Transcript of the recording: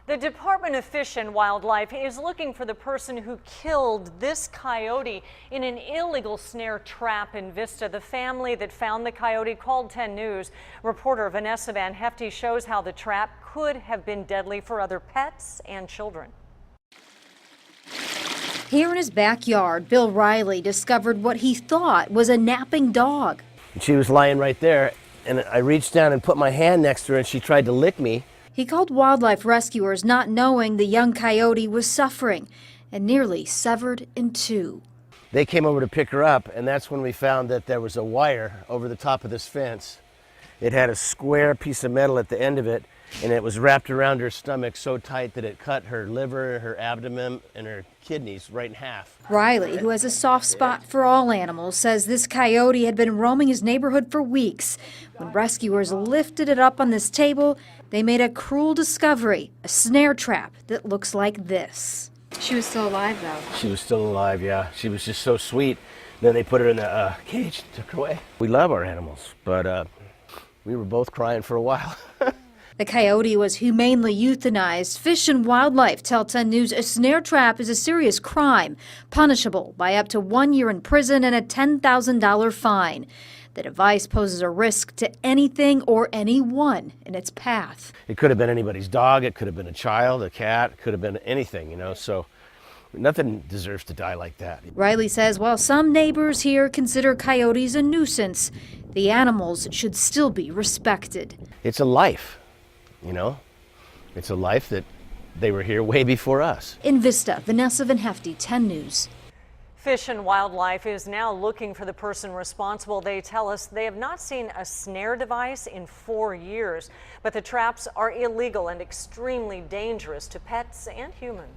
The Department of Fish and Wildlife is looking for the person who killed this coyote in an illegal snare trap in Vista. The family that found the coyote called 10 News. Reporter Vanessa Van Hefty shows how the trap could have been deadly for other pets and children. Here in his backyard, Bill Riley discovered what he thought was a napping dog. She was lying right there, and I reached down and put my hand next to her, and she tried to lick me. He called wildlife rescuers, not knowing the young coyote was suffering and nearly severed in two. They came over to pick her up, and that's when we found that there was a wire over the top of this fence. It had a square piece of metal at the end of it, and it was wrapped around her stomach so tight that it cut her liver, her abdomen, and her kidneys right in half. Riley, who has a soft spot for all animals, says this coyote had been roaming his neighborhood for weeks. When rescuers lifted it up on this table, they made a cruel discovery, a snare trap that looks like this. She was still alive, though. She was still alive, yeah. She was just so sweet. Then they put her in a cage and took her away. We love our animals, but we were both crying for a while. The coyote was humanely euthanized. Fish and Wildlife tell 10 News a snare trap is a serious crime, punishable by up to 1 year in prison and a $10,000 fine. The device poses a risk to anything or anyone in its path. It could have been anybody's dog, it could have been a child, a cat, it could have been anything, you know, so nothing deserves to die like that. Riley says while some neighbors here consider coyotes a nuisance, the animals should still be respected. It's a life. You know, it's a life that they were here way before us. In Vista, Vanessa Van Hefty, 10 News. Fish and Wildlife is now looking for the person responsible. They tell us they have not seen a snare device in 4 years, but the traps are illegal and extremely dangerous to pets and humans.